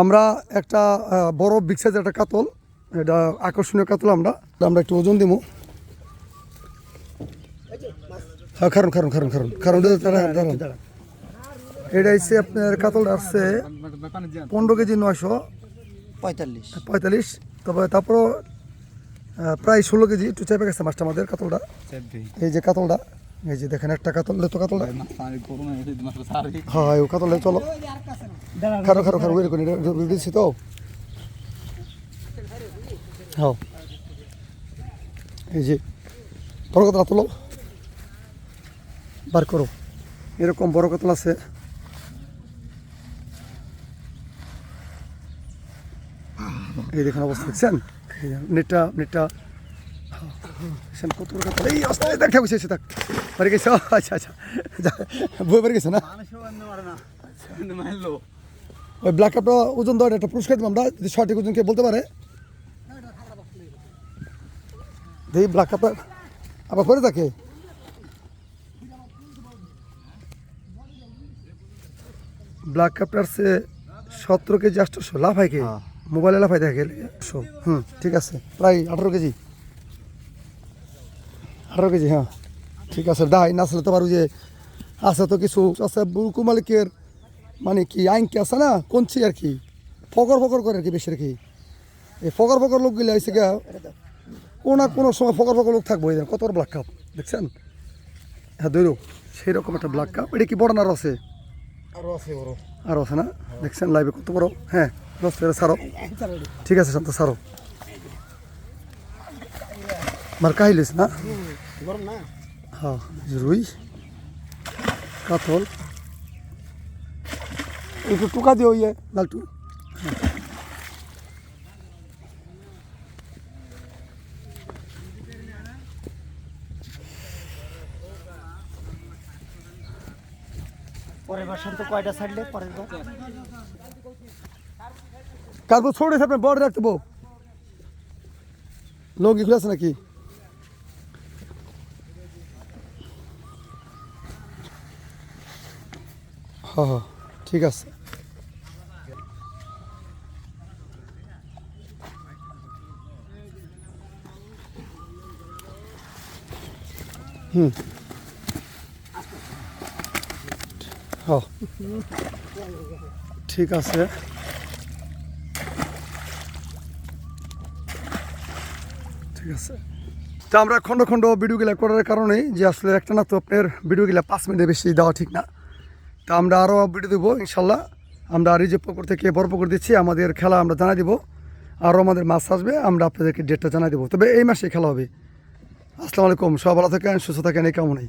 আমরা একটা বড় বিগ সাইজের একটা কাতল, এটা আকর্ষণীয় কাতল। আমরা একটু ওজন দিব। হ্যাঁ, কারণ এটা হচ্ছে আপনার কাতলটা আসছে 15 কেজি 945। তারপর প্রায় 16 কেজি একটু চেপে গেছে মাছটা আমাদের কাতলটা। এই যে কাতলটা, এই যে দেখেন একটা কাতল, তো কাতলটা হ্যাঁ ও কাতলে চলো খারো এরকম দিচ্ছি তো। হ্যাঁ এই যে বড় কাতলা তোলো, বার করো। এরকম বড় কাতল আছে। এই দেখেন অবস্থা দেখছেন, নেটটা কত বড় কাতল। এই অবস্থায় দেখা গেছে থাক বাড়ি গেছে। আচ্ছা বই বাড়ি গেছে না। ওই ব্ল্যাক কাপটা ওজন দেওয়ার একটা পুরস্কার দিলাম আমরা, যদি সঠিক ওজন কে বলতে পারে। দেখি ব্ল্যাক কাপটা আবার করে থাকে। ব্ল্যাক কাপটার সে 17 কেজি 800 লাফাই কে মোবাইলে লাফাই দেখে 100। ঠিক আছে, প্রায় 18 কেজি। হ্যাঁ ঠিক আছে। ডাই না আসলে তো পারু যে আছে তো কিছু আছে বুলকু মালিকের, মানে কি আইনকে আছে না কোনছি আর কি, ফকর করে আর কি বেশি আর কি। এই ফকর লোকগুলো হয়েছে গিয়া কোনো সময় ফকর লোক থাকবো। এই কত বড় ব্ল্যাক কাপ দেখছেন। হ্যাঁ দৈরো সেই রকম একটা ব্ল্যাক কাপ। এটা কি বড় না আরো আছে? আরো আছে না, দেখছেন লাইভে কত বড়। হ্যাঁ সারো, ঠিক আছে শান্ত সারো। মার কাহিলিস না। হ্যাঁ রুই কাতল একটু টুকা দিও ইয়ে লালটু। পরের বার তো কয়টা ছাড়লে পরের বার কারণ ছোট আপনি বড় রাখতে বউ লোক এগুলো আছে নাকি। হ্যাঁ ঠিক আছে। হ্যাঁ ঠিক আছে। ঠিক আছে, তা আমরা খন্ড ভিডিওগুলো করার কারণে যে আসলে একটা না তো আপনার ভিডিওগুলো 5 মিনিটের বেশি দেওয়া ঠিক না। তা আমরা আরও ভিডিও দেবো ইনশাল্লাহ। আমরা রিজার্ভ পুকুর থেকে বড় পুকুর দিচ্ছি, আমাদের খেলা আমরা জানাই দেবো। আরও আমাদের মাছ আসবে, আমরা আপনাদেরকে ডেটটা জানাই দেবো। তবে এই মাসে খেলা হবে। আসসালামু আলাইকুম, সব ভালো থাকেন, সুস্থ থাকেন, এই কামনাই।